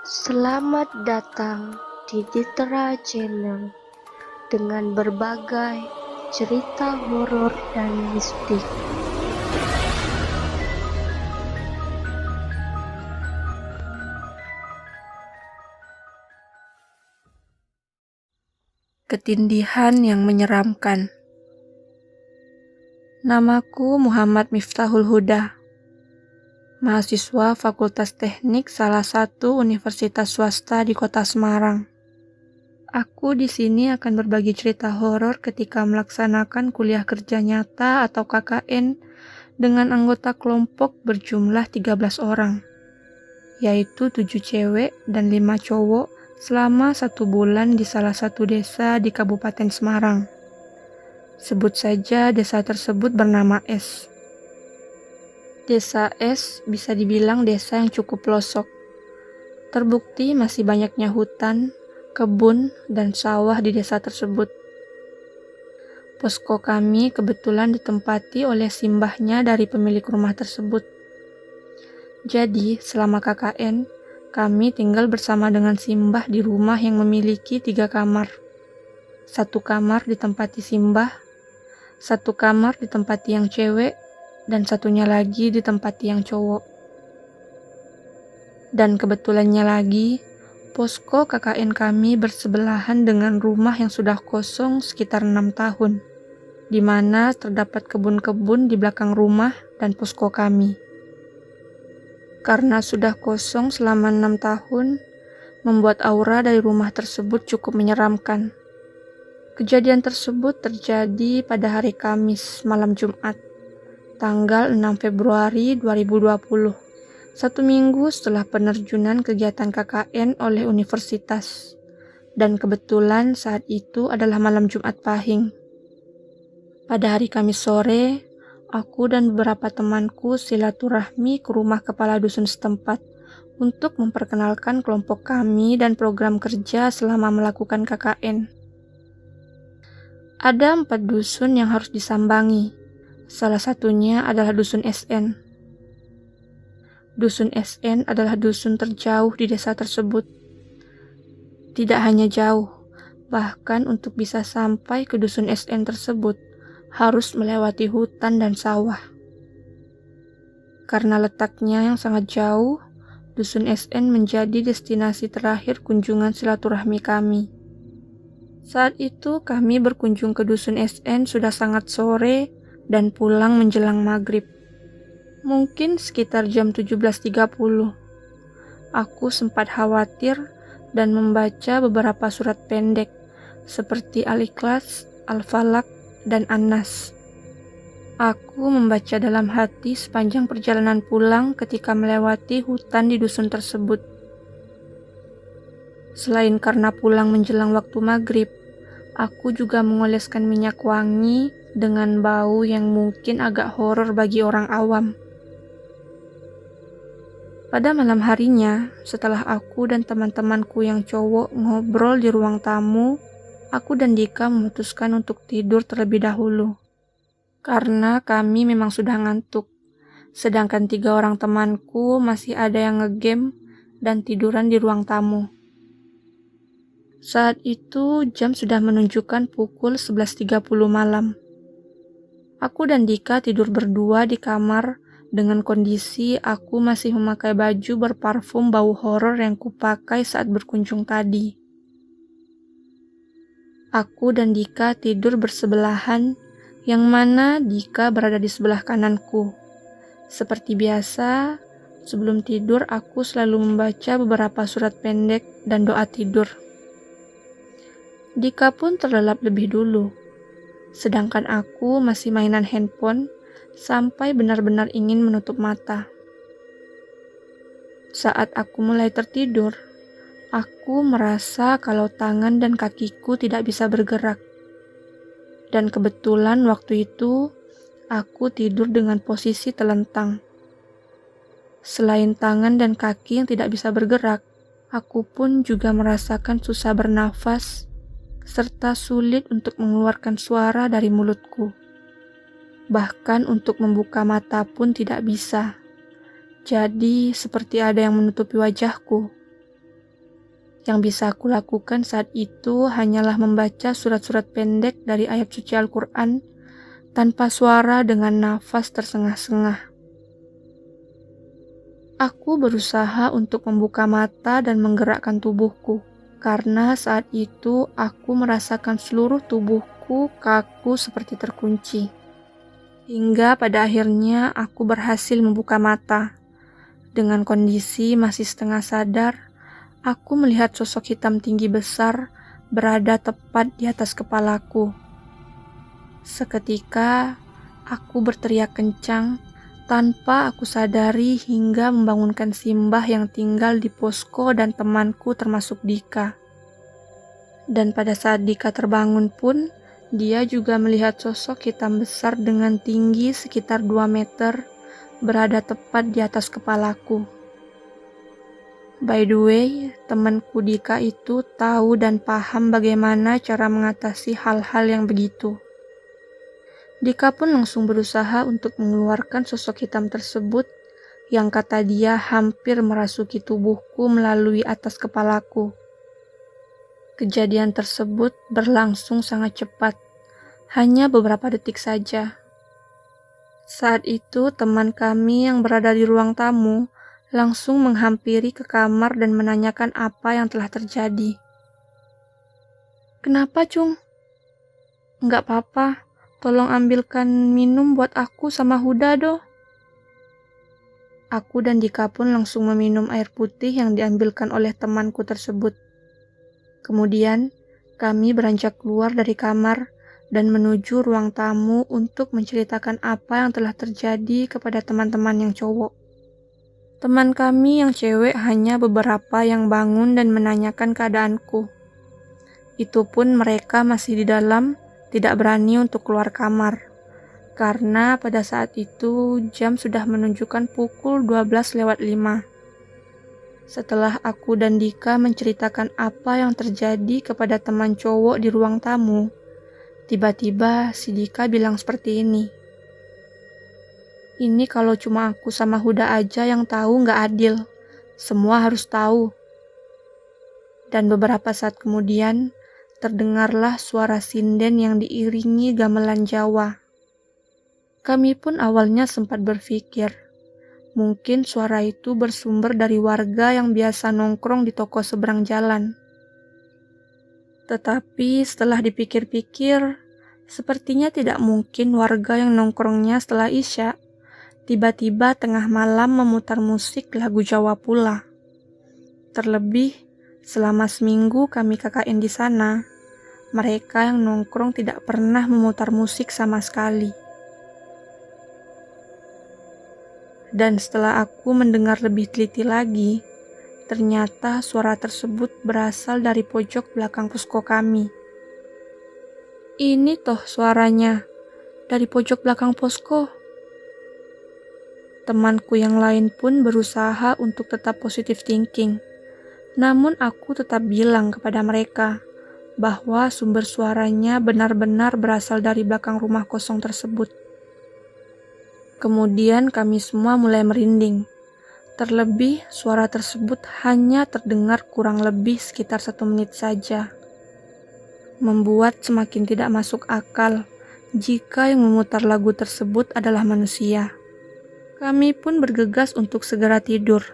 Selamat datang di Ditra Channel dengan berbagai cerita horor dan mistik. Ketindihan yang menyeramkan. Namaku Muhammad Miftahul Huda, mahasiswa Fakultas Teknik salah satu universitas swasta di Kota Semarang. Aku di sini akan berbagi cerita horor ketika melaksanakan kuliah kerja nyata atau KKN dengan anggota kelompok berjumlah 13 orang, yaitu 7 cewek dan 5 cowok selama 1 bulan di salah satu desa di Kabupaten Semarang. Sebut saja desa tersebut bernama S. Desa S bisa dibilang desa yang cukup pelosok. Terbukti masih banyaknya hutan, kebun, dan sawah di desa tersebut. Posko kami kebetulan ditempati oleh simbahnya dari pemilik rumah tersebut. Jadi, selama KKN, kami tinggal bersama dengan simbah di rumah yang memiliki 3 kamar. 1 kamar ditempati simbah, 1 kamar ditempati yang cewek, dan satunya lagi ditempati yang cowok. Dan kebetulannya lagi, posko KKN kami bersebelahan dengan rumah yang sudah kosong sekitar 6 tahun, di mana terdapat kebun-kebun di belakang rumah dan posko kami. Karena sudah kosong selama 6 tahun, membuat aura dari rumah tersebut cukup menyeramkan. Kejadian tersebut terjadi pada hari Kamis malam Jumat, tanggal 6 Februari 2020, 1 minggu setelah penerjunan kegiatan KKN oleh universitas. Dan kebetulan saat itu adalah malam Jumat Pahing. Pada hari Kamis sore, aku dan beberapa temanku silaturahmi ke rumah kepala dusun setempat untuk memperkenalkan kelompok kami dan program kerja selama melakukan KKN. Ada 4 dusun yang harus disambangi. Salah satunya adalah Dusun SN. Dusun SN adalah dusun terjauh di desa tersebut. Tidak hanya jauh, bahkan untuk bisa sampai ke Dusun SN tersebut, harus melewati hutan dan sawah. Karena letaknya yang sangat jauh, Dusun SN menjadi destinasi terakhir kunjungan silaturahmi kami. Saat itu kami berkunjung ke Dusun SN sudah sangat sore, dan pulang menjelang maghrib. Mungkin sekitar jam 17.30. Aku sempat khawatir dan membaca beberapa surat pendek seperti Al-Ikhlas, Al-Falaq, dan An-Nas. Aku membaca dalam hati sepanjang perjalanan pulang ketika melewati hutan di dusun tersebut. Selain karena pulang menjelang waktu maghrib, aku juga mengoleskan minyak wangi dengan bau yang mungkin agak horor bagi orang awam. Pada malam harinya, setelah aku dan teman-temanku yang cowok ngobrol di ruang tamu, aku dan Dika memutuskan untuk tidur terlebih dahulu. Karena kami memang sudah ngantuk, sedangkan 3 orang temanku masih ada yang ngegame dan tiduran di ruang tamu. Saat itu jam sudah menunjukkan pukul 11.30 malam. Aku dan Dika tidur berdua di kamar dengan kondisi aku masih memakai baju berparfum bau horor yang kupakai saat berkunjung tadi. Aku dan Dika tidur bersebelahan, yang mana Dika berada di sebelah kananku. Seperti biasa, sebelum tidur aku selalu membaca beberapa surat pendek dan doa tidur. Dika pun terlelap lebih dulu. Sedangkan aku masih mainan handphone sampai benar-benar ingin menutup mata. Saat aku mulai tertidur, aku merasa kalau tangan dan kakiku tidak bisa bergerak. Dan kebetulan waktu itu, aku tidur dengan posisi telentang. Selain tangan dan kaki yang tidak bisa bergerak, aku pun juga merasakan susah bernafas serta sulit untuk mengeluarkan suara dari mulutku. Bahkan untuk membuka mata pun tidak bisa. Jadi seperti ada yang menutupi wajahku. Yang bisa aku lakukan saat itu hanyalah membaca surat-surat pendek dari ayat suci Al-Quran tanpa suara dengan nafas tersengah-sengah. Aku berusaha untuk membuka mata dan menggerakkan tubuhku, karena saat itu aku merasakan seluruh tubuhku kaku seperti terkunci. Hingga pada akhirnya aku berhasil membuka mata. Dengan kondisi masih setengah sadar, aku melihat sosok hitam tinggi besar berada tepat di atas kepalaku. Seketika, aku berteriak kencang tanpa aku sadari hingga membangunkan Simbah yang tinggal di posko dan temanku termasuk Dika. Dan pada saat Dika terbangun pun, dia juga melihat sosok hitam besar dengan tinggi sekitar 2 meter berada tepat di atas kepalaku. By the way, temanku Dika itu tahu dan paham bagaimana cara mengatasi hal-hal yang begitu. Dika pun langsung berusaha untuk mengeluarkan sosok hitam tersebut yang kata dia hampir merasuki tubuhku melalui atas kepalaku. Kejadian tersebut berlangsung sangat cepat, hanya beberapa detik saja. Saat itu teman kami yang berada di ruang tamu langsung menghampiri ke kamar dan menanyakan apa yang telah terjadi. "Kenapa, Cung?" "Enggak apa-apa, tolong ambilkan minum buat aku sama Huda doh." Aku dan Dika pun langsung meminum air putih yang diambilkan oleh temanku tersebut. Kemudian, kami beranjak keluar dari kamar dan menuju ruang tamu untuk menceritakan apa yang telah terjadi kepada teman-teman yang cowok. Teman kami yang cewek hanya beberapa yang bangun dan menanyakan keadaanku. Itu pun mereka masih di dalam, tidak berani untuk keluar kamar. Karena pada saat itu jam sudah menunjukkan pukul 12:05. Setelah aku dan Dika menceritakan apa yang terjadi kepada teman cowok di ruang tamu, tiba-tiba si Dika bilang seperti ini. "Ini kalau cuma aku sama Huda aja yang tahu nggak adil. Semua harus tahu." Dan beberapa saat kemudian, terdengarlah suara sinden yang diiringi gamelan Jawa. Kami pun awalnya sempat berpikir, mungkin suara itu bersumber dari warga yang biasa nongkrong di toko seberang jalan. Tetapi setelah dipikir-pikir, sepertinya tidak mungkin warga yang nongkrongnya setelah Isya tiba-tiba tengah malam memutar musik lagu Jawa pula. Terlebih, selama seminggu kami KKN di sana, mereka yang nongkrong tidak pernah memutar musik sama sekali. Dan setelah aku mendengar lebih teliti lagi, ternyata suara tersebut berasal dari pojok belakang posko kami. "Ini toh suaranya, dari pojok belakang posko." Temanku yang lain pun berusaha untuk tetap positive thinking. Namun aku tetap bilang kepada mereka bahwa sumber suaranya benar-benar berasal dari belakang rumah kosong tersebut. Kemudian kami semua mulai merinding. Terlebih suara tersebut hanya terdengar kurang lebih sekitar 1 menit saja. Membuat semakin tidak masuk akal jika yang memutar lagu tersebut adalah manusia. Kami pun bergegas untuk segera tidur,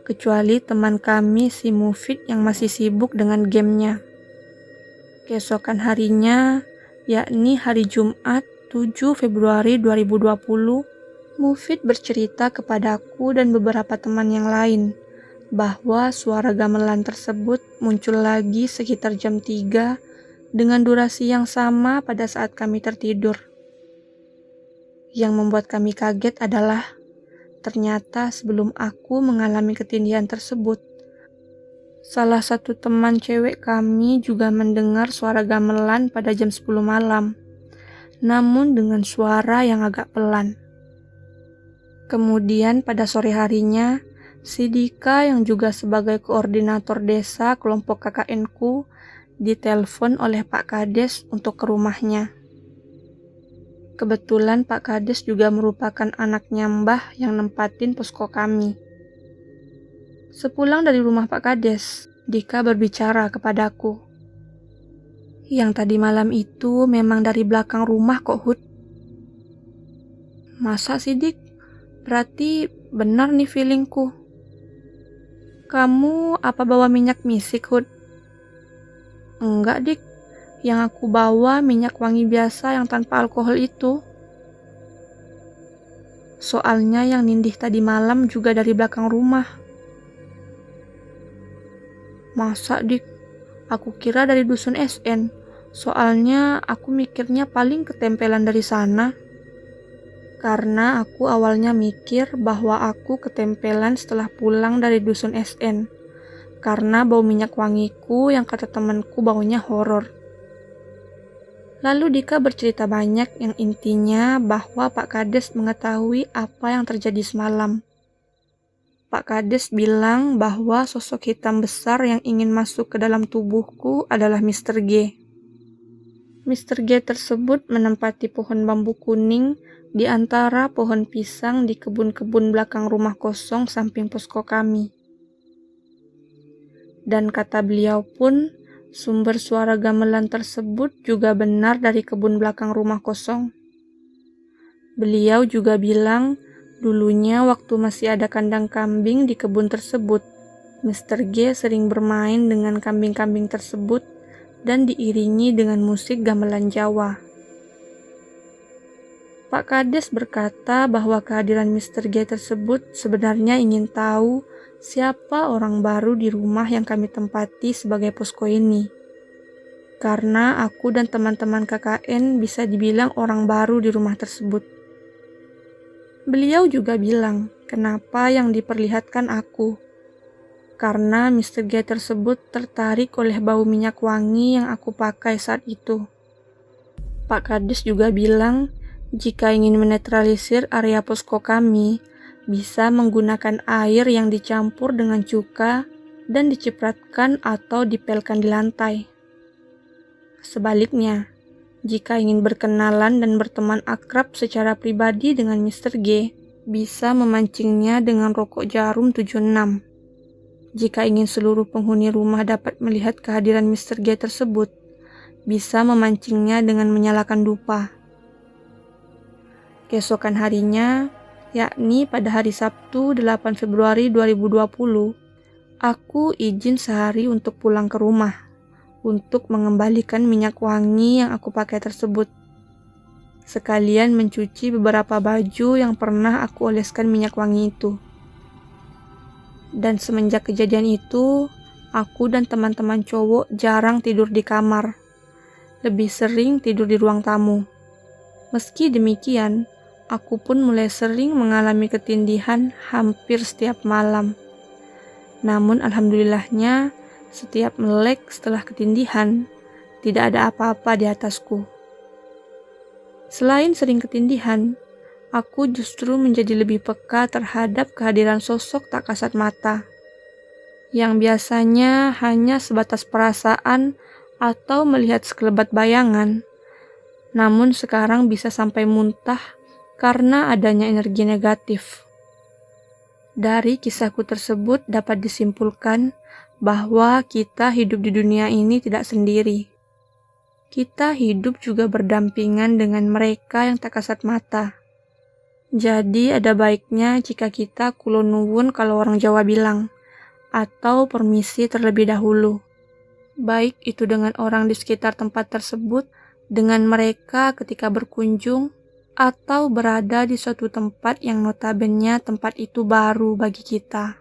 kecuali teman kami si Mufid yang masih sibuk dengan gamenya. Keesokan harinya, yakni hari Jumat 7 Februari 2020, Mufid bercerita kepadaku dan beberapa teman yang lain bahwa suara gamelan tersebut muncul lagi sekitar jam 3 dengan durasi yang sama pada saat kami tertidur. Yang membuat kami kaget adalah ternyata sebelum aku mengalami ketindihan tersebut, salah satu teman cewek kami juga mendengar suara gamelan pada jam 10 malam, namun dengan suara yang agak pelan. Kemudian pada sore harinya, si Dika yang juga sebagai koordinator desa kelompok KKN-ku ditelepon oleh Pak Kades untuk ke rumahnya. Kebetulan Pak Kades juga merupakan anaknya Mbah yang nempatin posko kami. Sepulang dari rumah Pak Kades, Dika berbicara kepadaku. Yang tadi malam itu memang dari belakang rumah kok, Hud. Masa sih, Dik? Berarti benar nih feelingku. Kamu apa bawa minyak misik, Hud? Enggak, Dik. Yang aku bawa minyak wangi biasa yang tanpa alkohol itu. Soalnya yang nindih tadi malam juga dari belakang rumah. Masa, Dik? Aku kira dari dusun SN. Soalnya aku mikirnya paling ketempelan dari sana. Karena aku awalnya mikir bahwa aku ketempelan setelah pulang dari dusun SN. Karena bau minyak wangiku yang kata temanku baunya horor. Lalu Dika bercerita banyak yang intinya bahwa Pak Kades mengetahui apa yang terjadi semalam. Pak Kades bilang bahwa sosok hitam besar yang ingin masuk ke dalam tubuhku adalah Mr. G. Mr. G tersebut menempati pohon bambu kuning di antara pohon pisang di kebun-kebun belakang rumah kosong samping posko kami. Dan kata beliau pun, sumber suara gamelan tersebut juga benar dari kebun belakang rumah kosong. Beliau juga bilang, dulunya waktu masih ada kandang kambing di kebun tersebut, Mr. G sering bermain dengan kambing-kambing tersebut dan diiringi dengan musik gamelan Jawa. Pak Kades berkata bahwa kehadiran Mr. G tersebut sebenarnya ingin tahu siapa orang baru di rumah yang kami tempati sebagai posko ini. Karena aku dan teman-teman KKN bisa dibilang orang baru di rumah tersebut. Beliau juga bilang, kenapa yang diperlihatkan aku? Karena Mr. G tersebut tertarik oleh bau minyak wangi yang aku pakai saat itu. Pak Kades juga bilang, jika ingin menetralisir area posko kami, bisa menggunakan air yang dicampur dengan cuka dan dicipratkan atau dipelkan di lantai. Sebaliknya, jika ingin berkenalan dan berteman akrab secara pribadi dengan Mr. G, bisa memancingnya dengan rokok jarum 76. Jika ingin seluruh penghuni rumah dapat melihat kehadiran Mr. G tersebut, bisa memancingnya dengan menyalakan dupa. Keesokan harinya, yakni pada hari Sabtu 8 Februari 2020, aku izin sehari untuk pulang ke rumah, untuk mengembalikan minyak wangi yang aku pakai tersebut. Sekalian mencuci beberapa baju yang pernah aku oleskan minyak wangi itu. Dan semenjak kejadian itu, aku dan teman-teman cowok jarang tidur di kamar. Lebih sering tidur di ruang tamu. Meski demikian, aku pun mulai sering mengalami ketindihan hampir setiap malam. Namun alhamdulillahnya, setiap melek setelah ketindihan, tidak ada apa-apa di atasku. Selain sering ketindihan, aku justru menjadi lebih peka terhadap kehadiran sosok tak kasat mata, yang biasanya hanya sebatas perasaan atau melihat sekelebat bayangan, namun sekarang bisa sampai muntah karena adanya energi negatif. Dari kisahku tersebut dapat disimpulkan bahwa kita hidup di dunia ini tidak sendiri. Kita hidup juga berdampingan dengan mereka yang tak kasat mata. Jadi ada baiknya jika kita kulon nuwun kalau orang Jawa bilang, atau permisi terlebih dahulu. Baik itu dengan orang di sekitar tempat tersebut, dengan mereka ketika berkunjung, atau berada di suatu tempat yang notabene tempat itu baru bagi kita.